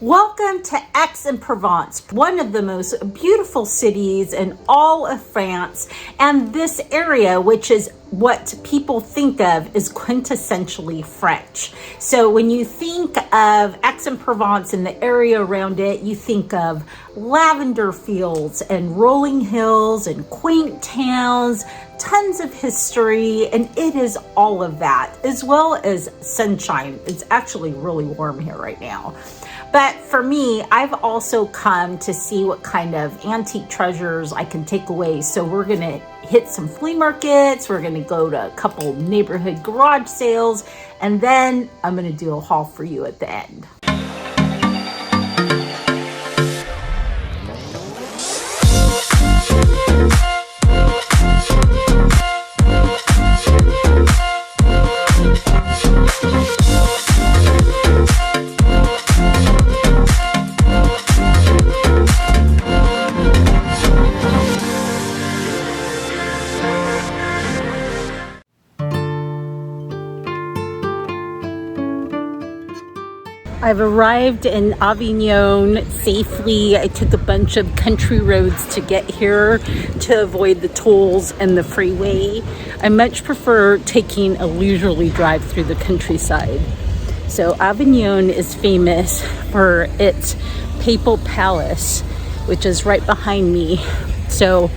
Welcome to Aix En Provence, one of the most beautiful cities in all of France. And this area, which is what people think of, is quintessentially French. So when you think of Aix En Provence and the area around it, you think of lavender fields and rolling hills and quaint towns, tons of history, and it is all of that, as well as sunshine. It's actually really warm here right now. But for me, I've also come to see what kind of antique treasures I can take away. So we're gonna hit some flea markets, we're gonna go to a couple neighborhood garage sales, and then I'm gonna do a haul for you at the end. I've arrived in Avignon safely. I took a bunch of country roads to get here to avoid the tolls and the freeway. I much prefer taking a leisurely drive through the countryside. So Avignon is famous for its papal palace, which is right behind me. So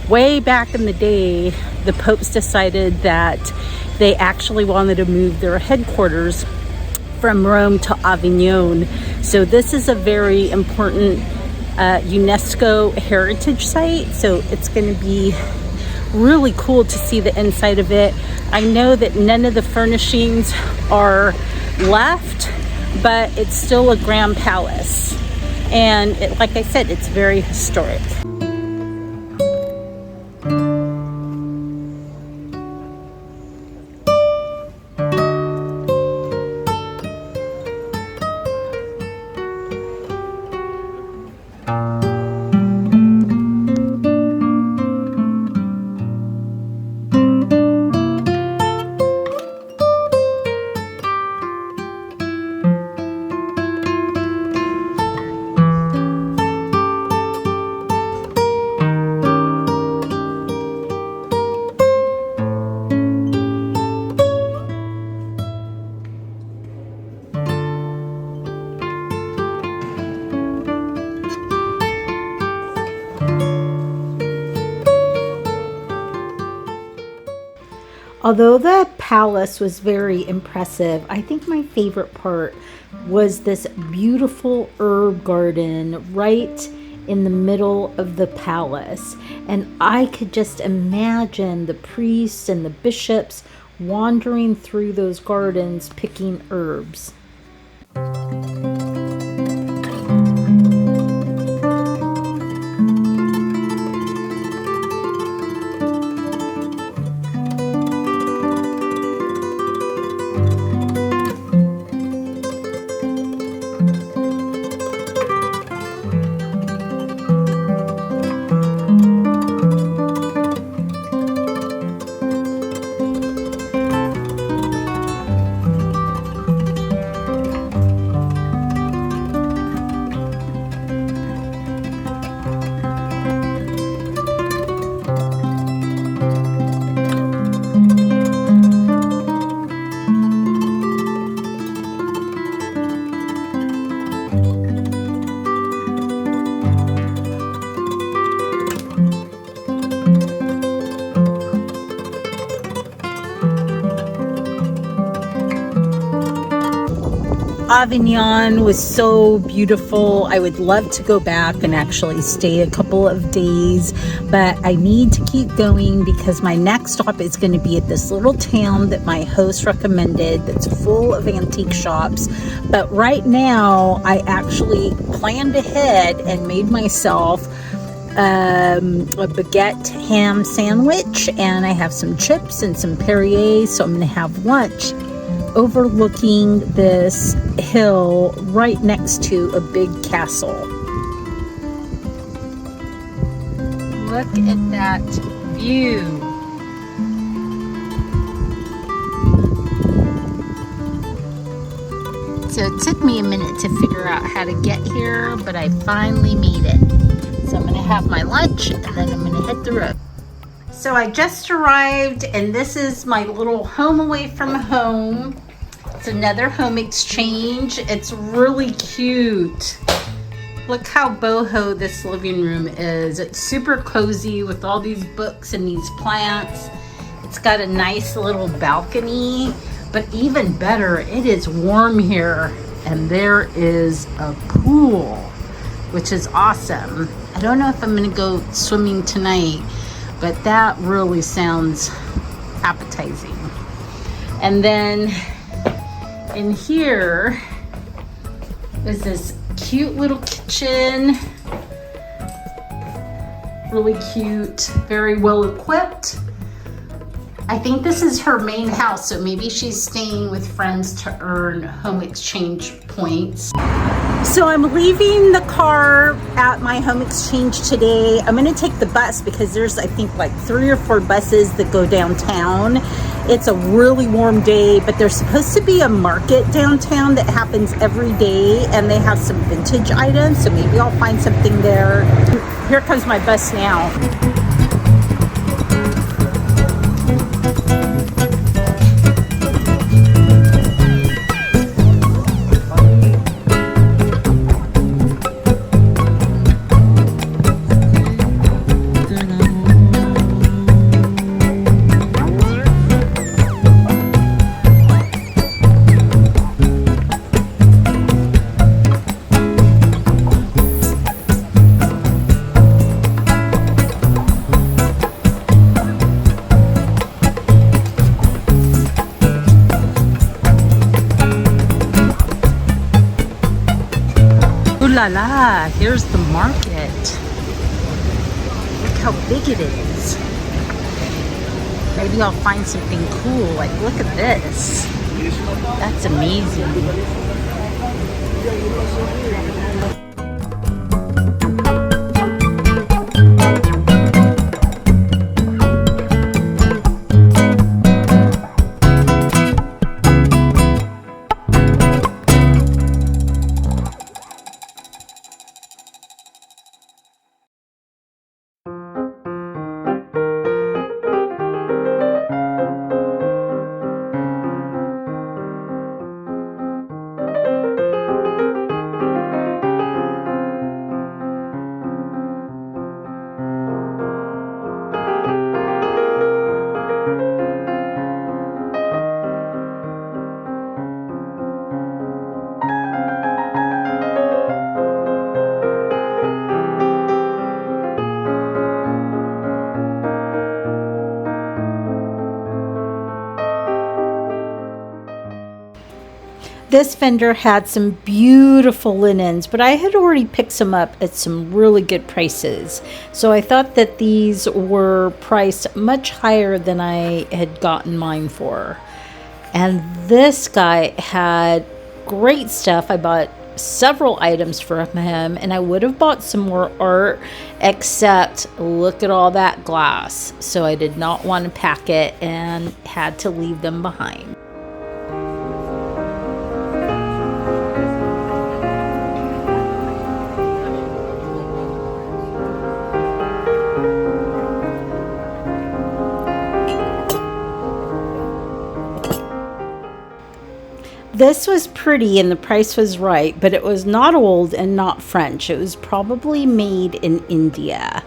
way back in the day, the popes decided that they actually wanted to move their headquarters from Rome to Avignon. So this is a very important UNESCO heritage site. So it's going to be really cool to see the inside of it. I know that none of the furnishings are left, but it's still a grand palace. And like I said, it's very historic. Although the palace was very impressive, I think my favorite part was this beautiful herb garden right in the middle of the palace. And I could just imagine the priests and the bishops wandering through those gardens picking herbs. Avignon was so beautiful. I would love to go back and actually stay a couple of days, but I need to keep going because my next stop is going to be at this little town that my host recommended that's full of antique shops. But right now, I actually planned ahead and made myself a baguette ham sandwich, and I have some chips and some Perrier, so I'm going to have lunch overlooking this hill right next to a big castle. Look at that view. So it took me a minute to figure out how to get here, but I finally made it. So I'm gonna have my lunch and then I'm gonna hit the road. So I just arrived and this is my little home away from home. It's another home exchange. It's really cute. Look how boho this living room is. It's super cozy with all these books and these plants. It's got a nice little balcony, but even better, it is warm here and there is a pool, which is awesome. I don't know if I'm gonna go swimming tonight, but that really sounds appetizing. And then in here is this cute little kitchen. Really cute, very well equipped. I think this is her main house, so maybe she's staying with friends to earn home exchange points. So I'm leaving the car at my home exchange today. I'm gonna take the bus because there's, I think, like 3 or 4 buses that go downtown. It's a really warm day, but there's supposed to be a market downtown that happens every day, and they have some vintage items, so maybe I'll find something there. Here comes my bus now. La la, here's the market. Look how big it is. Maybe I'll find something cool. Like, look at this. That's amazing. This vendor had some beautiful linens, but I had already picked some up at some really good prices. So I thought that these were priced much higher than I had gotten mine for. And this guy had great stuff. I bought several items from him, and I would have bought some more art, except look at all that glass. So I did not want to pack it and had to leave them behind. This was pretty and the price was right, but it was not old and not French. It was probably made in India.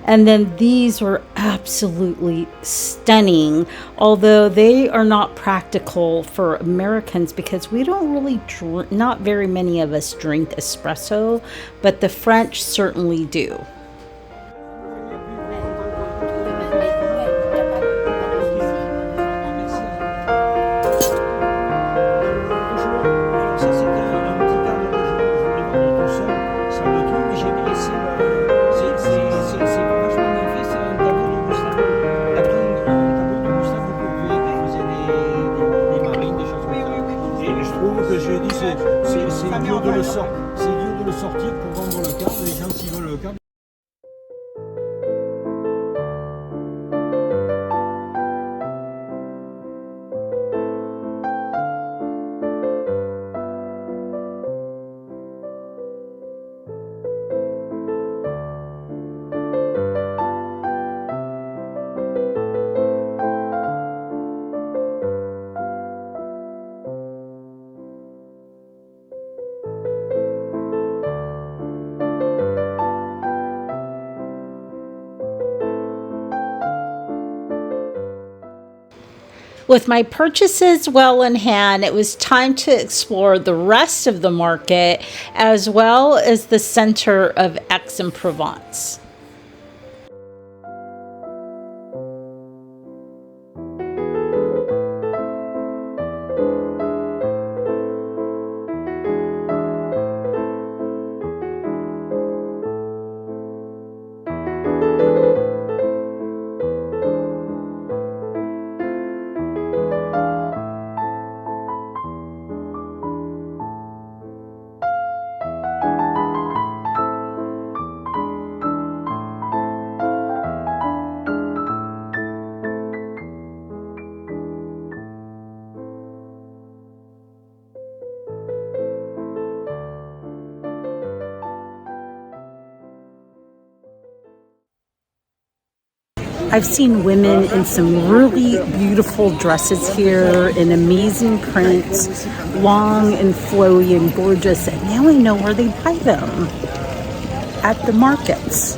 And then these were absolutely stunning, although they are not practical for Americans because we don't really not very many of us drink espresso, but the French certainly do. C'est idiot de le sortir pour vendre le câble. Les gens, s'ils veulent le câble. With my purchases well in hand, it was time to explore the rest of the market as well as the center of Aix En Provence. I've seen women in some really beautiful dresses here in amazing prints, long and flowy and gorgeous, and now I know where they buy them, at the markets.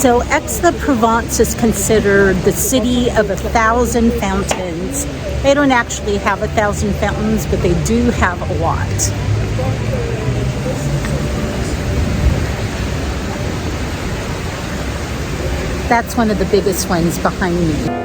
So Aix En Provence is considered the city of 1,000 fountains. They don't actually have 1,000 fountains, but they do have a lot. That's one of the biggest ones behind me.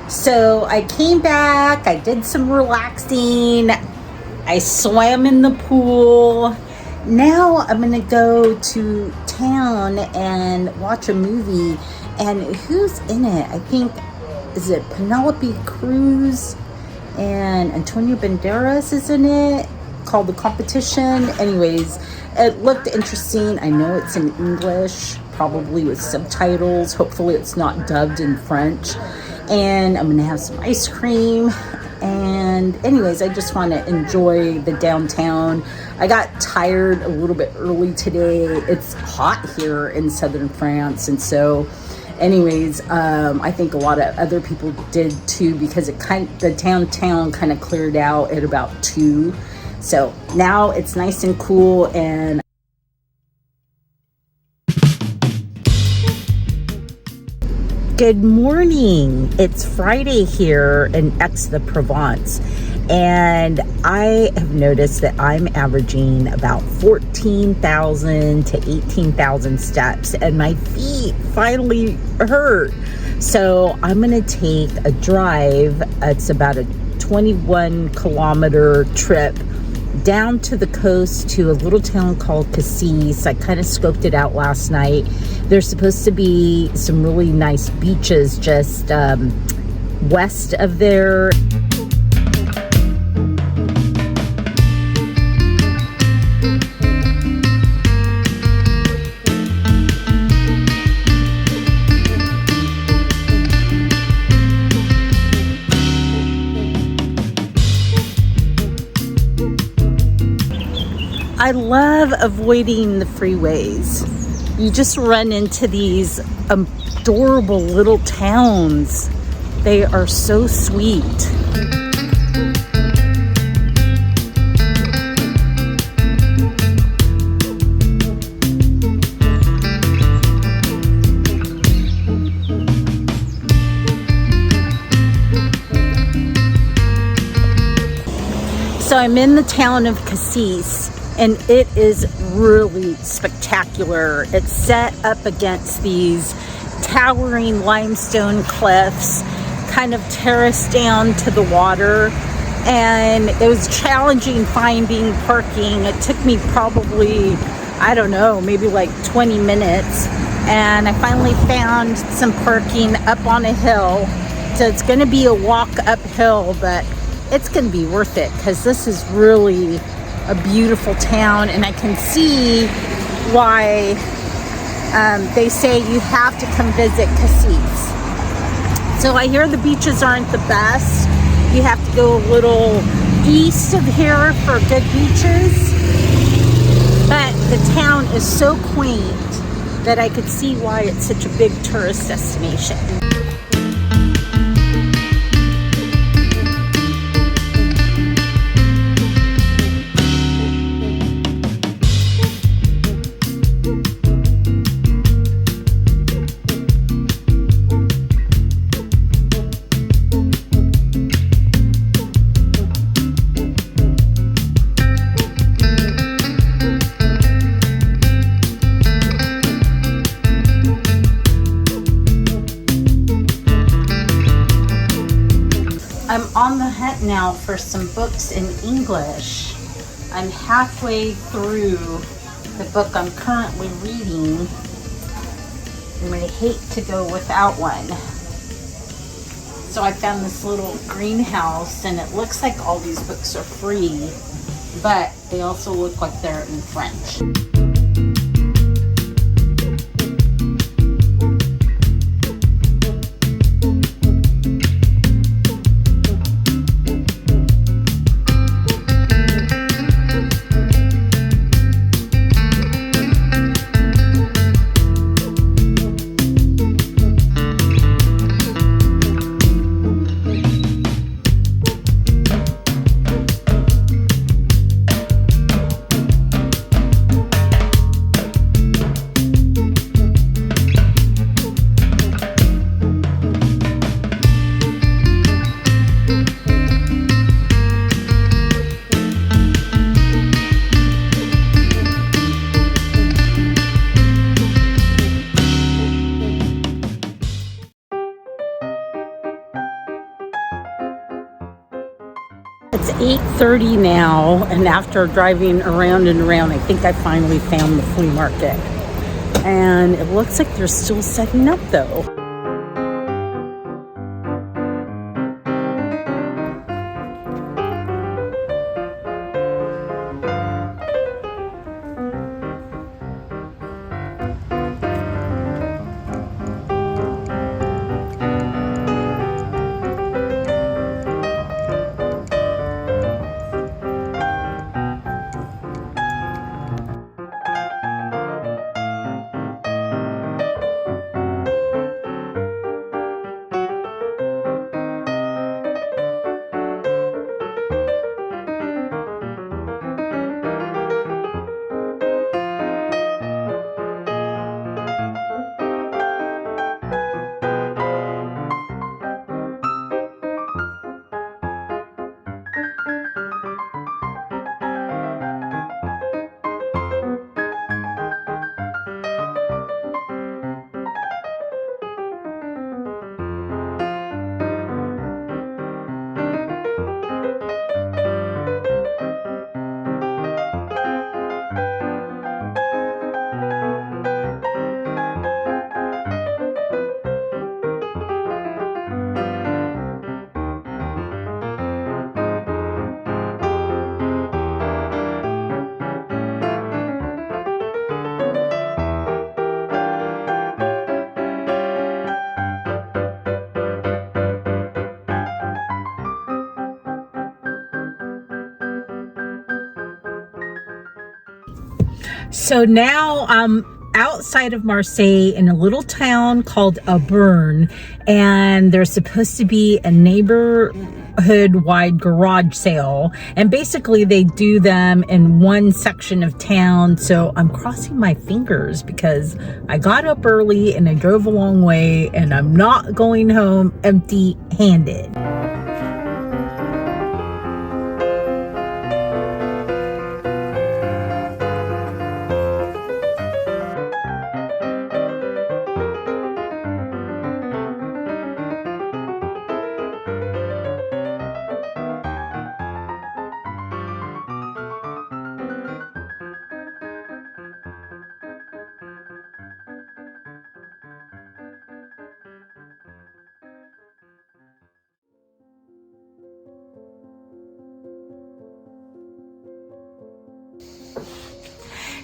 So I came back, I did some relaxing, I swam in the pool. Now I'm gonna go to town and watch a movie. And who's in it? I think, is it Penelope Cruz and Antonio Banderas is in it, called The Competition. Anyways, it looked interesting. I know it's in English, probably with subtitles. Hopefully it's not dubbed in French. And I'm gonna have some ice cream. And anyways, I just want to enjoy the downtown. I got tired a little bit early today. It's hot here in southern France, and so anyways, I think a lot of other people did too, because the downtown kind of cleared out at about 2. So now it's nice and cool. And good morning. It's Friday here in Aix En Provence, And I have noticed that I'm averaging about 14,000 to 18,000 steps, and my feet finally hurt. So I'm gonna take a drive. It's about a 21-kilometer trip down to the coast to a little town called Cassis. I kind of scoped it out last night. There's supposed to be some really nice beaches just west of there. I love avoiding the freeways. You just run into these adorable little towns. They are so sweet. So I'm in the town of Cassis, and it is really spectacular. It's set up against these towering limestone cliffs, kind of terraced down to the water, and it was challenging finding parking. It took me probably, I don't know, maybe like 20 minutes, and I finally found some parking up on a hill. So it's going to be a walk uphill, but it's going to be worth it because this is really a beautiful town, and I can see why they say you have to come visit Cassis. So I hear the beaches aren't the best. You have to go a little east of here for good beaches, but the town is so quaint that I could see why it's such a big tourist destination. I'm on the hunt now for some books in English. I'm halfway through the book I'm currently reading. I'm gonna hate to go without one. So I found this little greenhouse, and it looks like all these books are free, but they also look like they're in French. It's 8:30 now, and after driving around and around, I think I finally found the flea market. And it looks like they're still setting up though. So now I'm outside of Marseille in a little town called Abode, and there's supposed to be a neighborhood-wide garage sale, and basically they do them in one section of town. So I'm crossing my fingers because I got up early and I drove a long way, and I'm not going home empty-handed.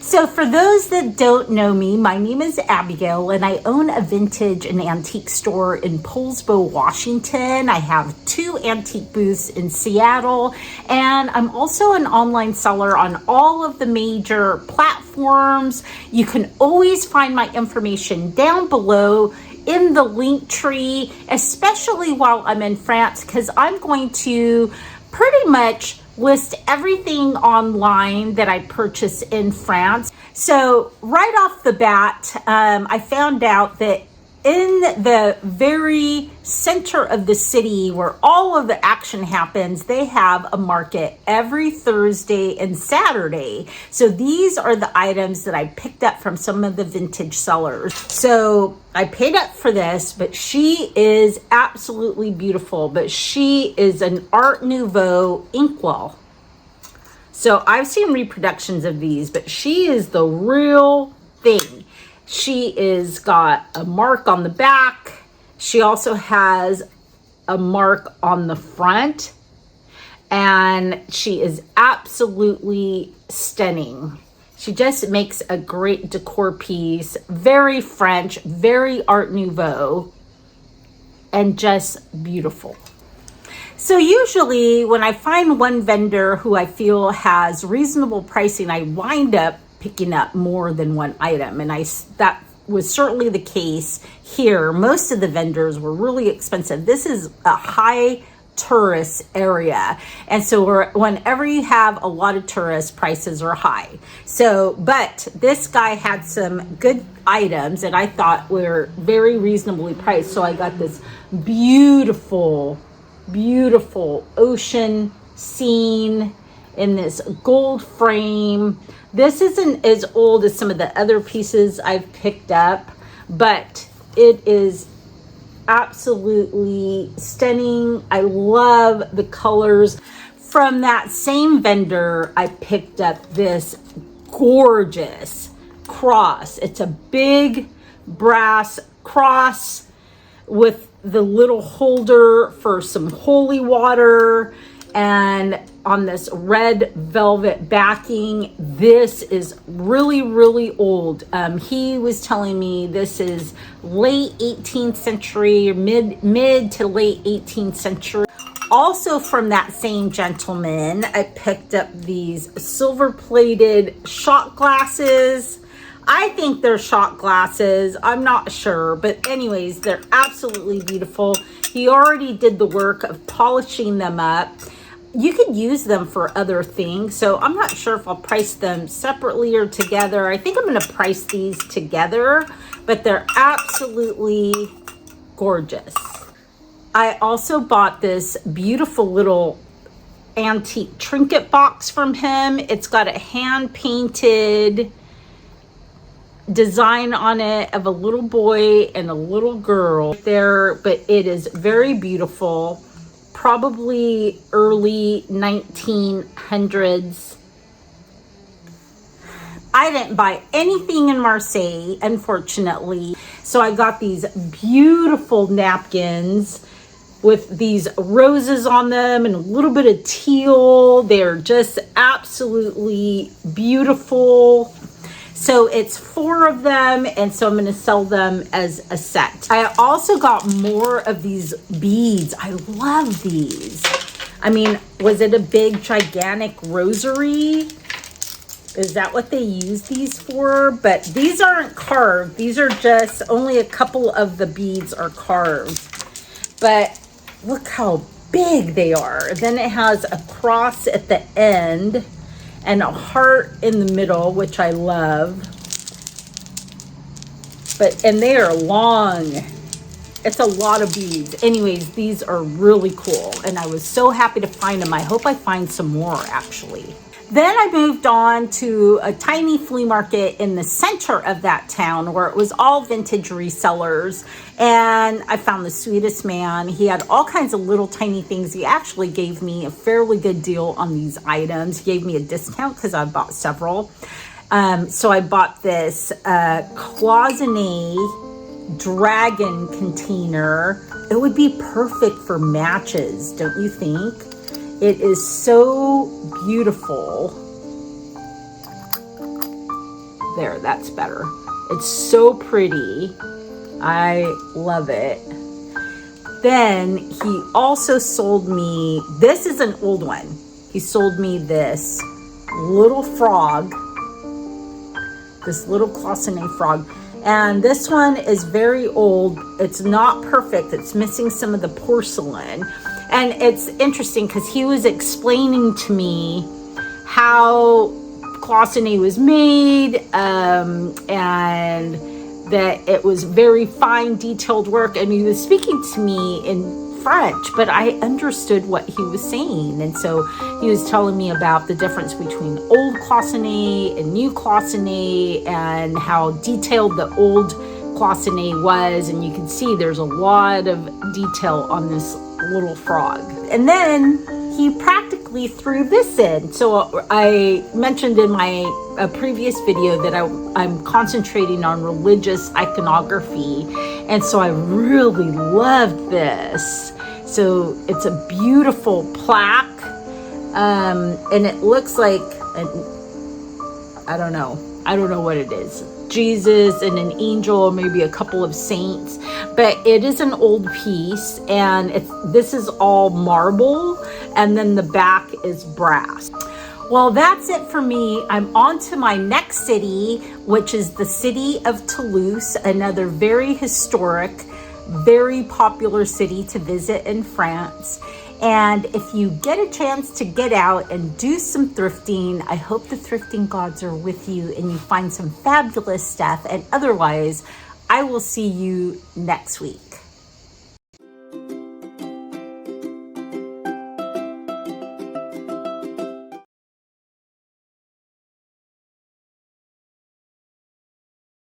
So for those that don't know me, my name is Abigail, and I own a vintage and antique store in Poulsbo, Washington. I have 2 antique booths in Seattle, and I'm also an online seller on all of the major platforms. You can always find my information down below in the link tree, especially while I'm in France, because I'm going to pretty much list everything online that I purchase in France. So right off the bat, I found out that in the very center of the city where all of the action happens, they have a market every Thursday and Saturday. So these are the items that I picked up from some of the vintage sellers. So I paid up for this, but she is absolutely beautiful. But she is an Art Nouveau inkwell. So I've seen reproductions of these, but she is the real thing. She is got a mark on the back. She also has a mark on the front, and she is absolutely stunning. She just makes a great decor piece, very French, very Art Nouveau, and just beautiful. So usually when I find one vendor who I feel has reasonable pricing, I wind up picking up more than one item, and that was certainly the case here. Most of the vendors were really expensive. This is a high tourist area, and so whenever you have a lot of tourists, prices are high. So but this guy had some good items and I thought were very reasonably priced. So I got this beautiful ocean scene in this gold frame. This isn't as old as some of the other pieces I've picked up, but it is absolutely stunning. I love the colors. From that same vendor, I picked up this gorgeous cross. It's a big brass cross with the little holder for some holy water, and on this red velvet backing. This is really old. He was telling me this is late 18th century, mid to late 18th century. Also from that same gentleman, I picked up these silver plated shot glasses. I think they're shot glasses. I'm not sure, but anyways, they're absolutely beautiful. He already did the work of polishing them up. You could use them for other things, so I'm not sure if I'll price them separately or together. I think I'm going to price these together, but they're absolutely gorgeous. I also bought this beautiful little antique trinket box from him. It's got a hand-painted design on it of a little boy and a little girl there, but it is very beautiful. Probably early 1900s. I didn't buy anything in Marseille, unfortunately. So I got these beautiful napkins with these roses on them and a little bit of teal. They're just absolutely beautiful. So it's 4 of them, and so I'm going to sell them as a set. I also got more of these beads. I love these. I mean, was it a big, gigantic rosary? Is that what they use these for? But these aren't carved. These are just, only a couple of the beads are carved. But look how big they are. Then it has a cross at the end and a heart in the middle, which I love. And they are long. It's a lot of beads. Anyways, these are really cool. And I was so happy to find them. I hope I find some more actually. Then I moved on to a tiny flea market in the center of that town where it was all vintage resellers. And I found the sweetest man. He had all kinds of little tiny things. He actually gave me a fairly good deal on these items. He gave me a discount because I bought several. So I bought this cloisonne dragon container. It would be perfect for matches, don't you think? It is so beautiful. There, that's better. It's so pretty. I love it. Then he also sold me, this is an old one. He sold me this little frog, this little cloisonne frog. And this one is very old. It's not perfect. It's missing some of the porcelain. And it's interesting because he was explaining to me how cloisonne was made, and that it was very fine, detailed work. And he was speaking to me in French, but I understood what he was saying. And so he was telling me about the difference between old cloisonne and new cloisonne and how detailed the old cloisonne was. And you can see there's a lot of detail on this little frog. And then he practically threw this in. So I mentioned in my previous video that I'm concentrating on religious iconography, and so I really loved this. So it's a beautiful plaque, and it looks like I don't know what it is. Jesus and an angel, or maybe a couple of saints, but it is an old piece, and this is all marble, and then the back is brass. Well, that's it for me. I'm on to my next city, which is the city of Toulouse, another very historic, very popular city to visit in France. And if you get a chance to get out and do some thrifting, I hope the thrifting gods are with you and you find some fabulous stuff. And otherwise, I will see you next week.